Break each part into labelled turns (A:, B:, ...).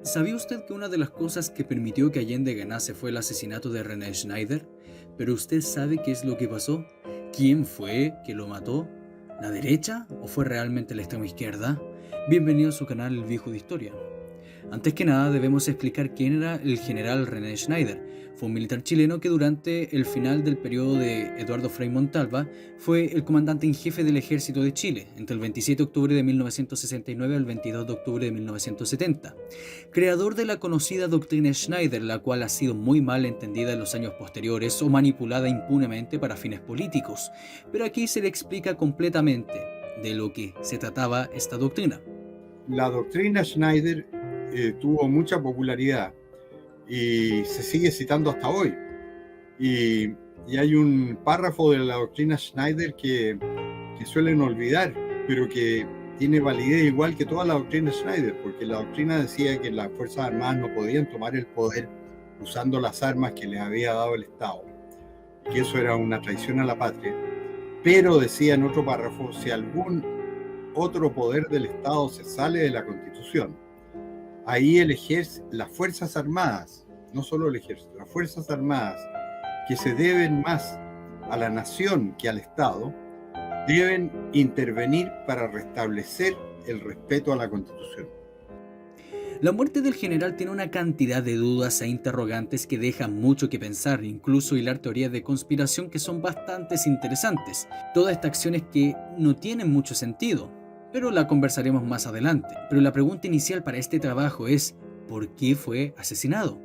A: ¿Sabía usted que una de las cosas que permitió que Allende ganase fue el asesinato de René Schneider? ¿Pero usted sabe qué es lo que pasó? ¿Quién fue que lo mató? ¿La derecha o fue realmente la extrema izquierda? Bienvenido a su canal El Viejo de Historia. Antes que nada debemos explicar quién era el general René Schneider. Fue un militar chileno que durante el final del periodo de Eduardo Frei Montalva fue el comandante en jefe del ejército de Chile entre el 27 de octubre de 1969 al 22 de octubre de 1970. Creador de la conocida doctrina Schneider, la cual ha sido muy mal entendida en los años posteriores o manipulada impunemente para fines políticos. Pero aquí se le explica completamente de lo que se trataba esta doctrina.
B: La doctrina Schneider tuvo mucha popularidad y se sigue citando hasta hoy. Y, y hay un párrafo de la doctrina Schneider que suelen olvidar, pero que tiene validez igual que toda la doctrina Schneider, porque la doctrina decía que las Fuerzas Armadas no podían tomar el poder usando las armas que les había dado el Estado, que eso era una traición a la patria. Pero decía en otro párrafo, si algún otro poder del Estado se sale de la Constitución, ahí las Fuerzas Armadas, no solo el ejército, las Fuerzas Armadas, que se deben más a la nación que al Estado, deben intervenir para restablecer el respeto a la Constitución.
A: La muerte del general tiene una cantidad de dudas e interrogantes que dejan mucho que pensar, incluso hilar teorías de conspiración que son bastante interesantes. Todas estas acciones que no tienen mucho sentido, pero la conversaremos más adelante. Pero la pregunta inicial para este trabajo es, ¿por qué fue asesinado?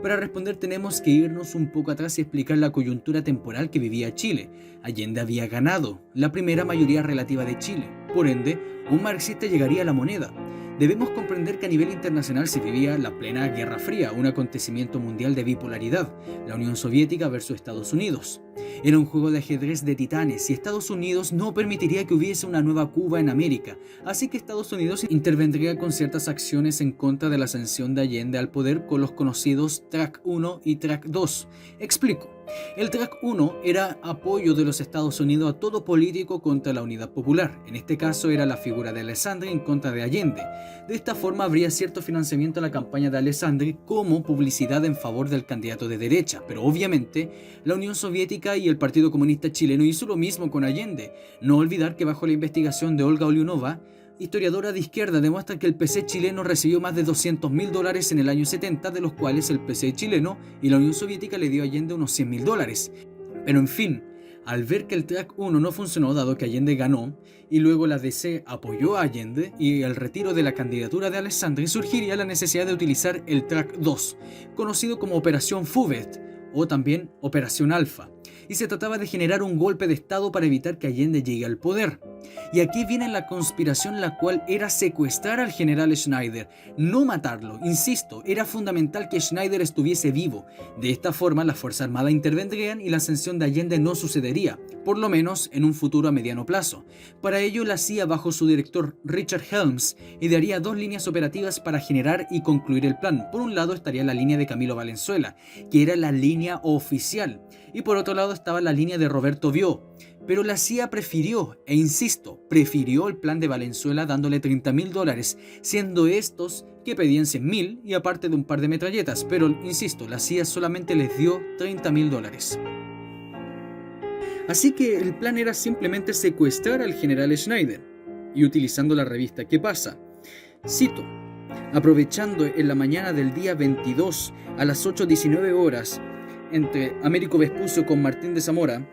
A: Para responder tenemos que irnos un poco atrás y explicar la coyuntura temporal que vivía Chile. Allende había ganado la primera mayoría relativa de Chile, por ende, un marxista llegaría a la moneda. Debemos comprender que a nivel internacional se vivía la plena Guerra Fría, un acontecimiento mundial de bipolaridad, la Unión Soviética versus Estados Unidos. Era un juego de ajedrez de titanes y Estados Unidos no permitiría que hubiese una nueva Cuba en América, así que Estados Unidos intervendría con ciertas acciones en contra de la ascensión de Allende al poder con los conocidos Track 1 y Track 2. Explico. El Track 1 era apoyo de los Estados Unidos a todo político contra la Unidad Popular. En este caso era la figura de Alessandri en contra de Allende. De esta forma habría cierto financiamiento a la campaña de Alessandri como publicidad en favor del candidato de derecha, pero obviamente la Unión Soviética y el Partido Comunista Chileno hizo lo mismo con Allende. No olvidar que bajo la investigación de Olga Oliunova, historiadora de izquierda, demuestra que el PC chileno recibió más de $200.000 en el año 70, de los cuales el PC chileno y la Unión Soviética le dio a Allende unos $100.000. Pero en fin, al ver que el Track 1 no funcionó dado que Allende ganó, y luego la DC apoyó a Allende y el retiro de la candidatura de Alessandri, surgiría la necesidad de utilizar el Track 2, conocido como Operación Fouvet o también Operación Alfa, y se trataba de generar un golpe de estado para evitar que Allende llegue al poder. Y aquí viene la conspiración, la cual era secuestrar al general Schneider, no matarlo. Insisto, era fundamental que Schneider estuviese vivo. De esta forma las Fuerzas Armadas intervendrían y la ascensión de Allende no sucedería, por lo menos en un futuro a mediano plazo. Para ello la CIA, bajo su director Richard Helms, idearía dos líneas operativas para generar y concluir el plan. Por un lado estaría la línea de Camilo Valenzuela, que era la línea oficial, y por otro lado estaba la línea de Roberto Bió. Pero la CIA prefirió, e insisto, prefirió el plan de Valenzuela dándole $30.000, siendo estos que pedían 100.000 y aparte de un par de metralletas, pero insisto, la CIA solamente les dio $30.000. Así que el plan era simplemente secuestrar al general Schneider, y utilizando la revista ¿Qué pasa? Cito, aprovechando en la mañana del día 22 a las 8:19 horas, entre Américo Vespucio con Martín de Zamora,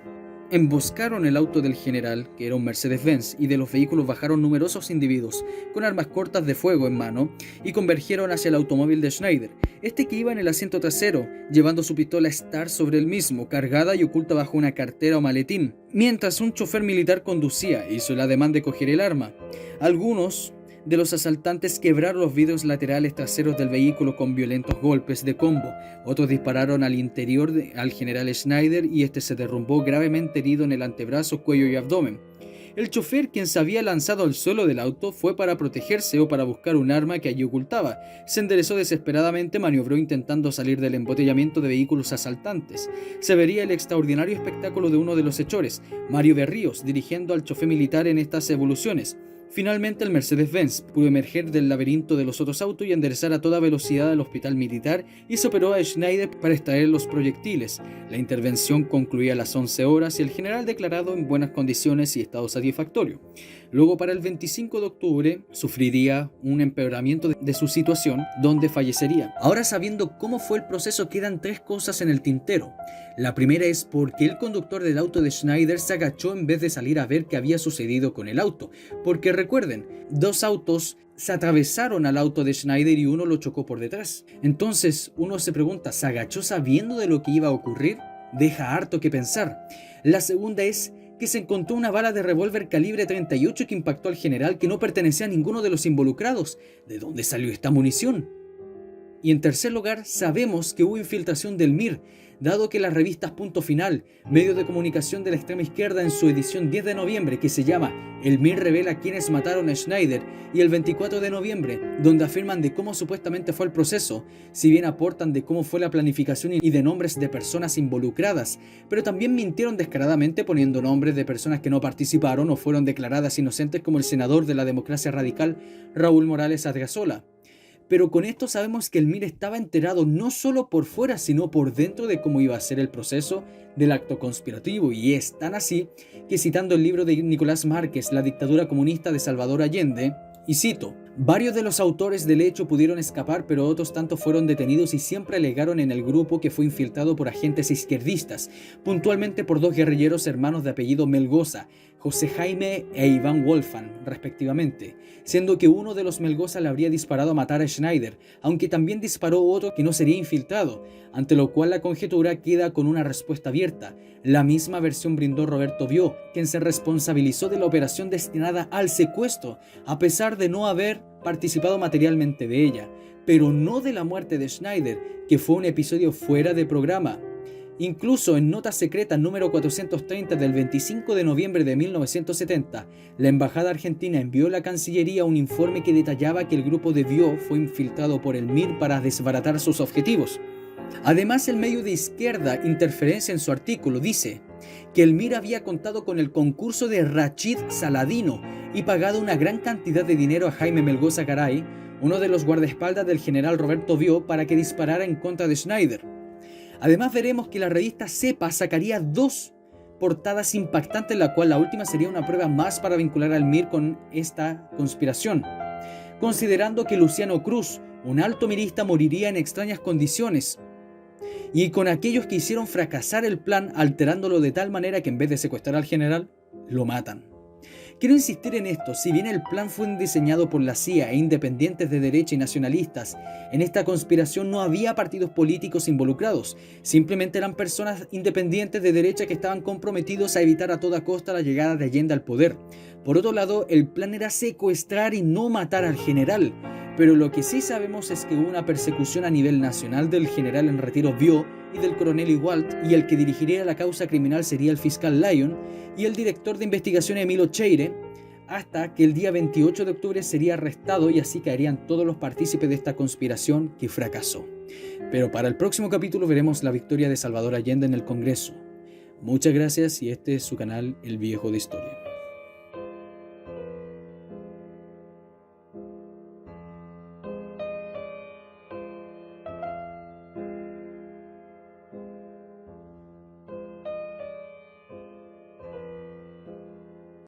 A: emboscaron el auto del general, que era un Mercedes-Benz, y de los vehículos bajaron numerosos individuos con armas cortas de fuego en mano y convergieron hacia el automóvil de Schneider, este que iba en el asiento trasero, llevando su pistola Star sobre el mismo, cargada y oculta bajo una cartera o maletín, mientras un chofer militar conducía e hizo el ademán de coger el arma. Algunos de los asaltantes quebraron los vidrios laterales traseros del vehículo con violentos golpes de combo. Otros dispararon al interior al general Schneider y este se derrumbó gravemente herido en el antebrazo, cuello y abdomen. El chofer, quien se había lanzado al suelo del auto, fue para protegerse o para buscar un arma que allí ocultaba. Se enderezó desesperadamente, maniobró intentando salir del embotellamiento de vehículos asaltantes. Se vería el extraordinario espectáculo de uno de los hechores, Mario Berríos, dirigiendo al chofer militar en estas evoluciones. Finalmente, el Mercedes-Benz pudo emerger del laberinto de los otros autos y enderezar a toda velocidad al hospital militar y se operó a Schneider para extraer los proyectiles. La intervención concluía a las 11 horas y el general declarado en buenas condiciones y estado satisfactorio. Luego, para el 25 de octubre, sufriría un empeoramiento de su situación, donde fallecería. Ahora, sabiendo cómo fue el proceso, quedan 3 cosas en el tintero. La primera es por qué el conductor del auto de Schneider se agachó en vez de salir a ver qué había sucedido con el auto. Porque recuerden, 2 autos se atravesaron al auto de Schneider y uno lo chocó por detrás. Entonces, uno se pregunta, ¿se agachó sabiendo de lo que iba a ocurrir? Deja harto que pensar. La segunda es que se encontró una bala de revólver calibre 38 que impactó al general, que no pertenecía a ninguno de los involucrados. ¿De dónde salió esta munición? Y en tercer lugar, sabemos que hubo infiltración del MIR, dado que las revistas Punto Final, medio de comunicación de la extrema izquierda, en su edición 10 de noviembre, que se llama El MIR revela quiénes mataron a Schneider, y el 24 de noviembre, donde afirman de cómo supuestamente fue el proceso, si bien aportan de cómo fue la planificación y de nombres de personas involucradas, pero también mintieron descaradamente poniendo nombres de personas que no participaron o fueron declaradas inocentes, como el senador de la democracia radical Raúl Morales Adriasola. Pero con esto sabemos que el MIR estaba enterado no solo por fuera, sino por dentro de cómo iba a ser el proceso del acto conspirativo. Y es tan así que, citando el libro de Nicolás Márquez, La dictadura comunista de Salvador Allende, y cito: varios de los autores del hecho pudieron escapar, pero otros tantos fueron detenidos y siempre alegaron en el grupo que fue infiltrado por agentes izquierdistas, puntualmente por 2 guerrilleros hermanos de apellido Melgoza, José Jaime e Iván Wolfgang, respectivamente, siendo que uno de los Melgoza le habría disparado a matar a Schneider, aunque también disparó otro que no sería infiltrado, ante lo cual la conjetura queda con una respuesta abierta. La misma versión brindó Roberto Bió, quien se responsabilizó de la operación destinada al secuestro, a pesar de no haber participado materialmente de ella, pero no de la muerte de Schneider, que fue un episodio fuera de programa. Incluso en nota secreta número 430 del 25 de noviembre de 1970, la embajada argentina envió a la Cancillería un informe que detallaba que el grupo de Bió fue infiltrado por el MIR para desbaratar sus objetivos. Además, el medio de izquierda Interferencia, en su artículo, dice que el MIR había contado con el concurso de Rachid Saladino y pagado una gran cantidad de dinero a Jaime Melgoza Garay, uno de los guardaespaldas del general Roberto Bió, para que disparara en contra de Schneider. Además, veremos que la revista Cepa sacaría 2 portadas impactantes, la cual la última sería una prueba más para vincular al MIR con esta conspiración, considerando que Luciano Cruz, un alto mirista, moriría en extrañas condiciones, y con aquellos que hicieron fracasar el plan, alterándolo de tal manera que en vez de secuestrar al general, lo matan. Quiero insistir en esto: si bien el plan fue diseñado por la CIA e independientes de derecha y nacionalistas, en esta conspiración no había partidos políticos involucrados, simplemente eran personas independientes de derecha que estaban comprometidos a evitar a toda costa la llegada de Allende al poder. Por otro lado, el plan era secuestrar y no matar al general, pero lo que sí sabemos es que hubo una persecución a nivel nacional del general en retiro Bió y del coronel Igualt, y el que dirigiría la causa criminal sería el fiscal Lyon y el director de investigación Emilio Cheire, hasta que el día 28 de octubre sería arrestado, y así caerían todos los partícipes de esta conspiración que fracasó. Pero para el próximo capítulo veremos la victoria de Salvador Allende en el Congreso. Muchas gracias, y este es su canal El Viejo de Historia.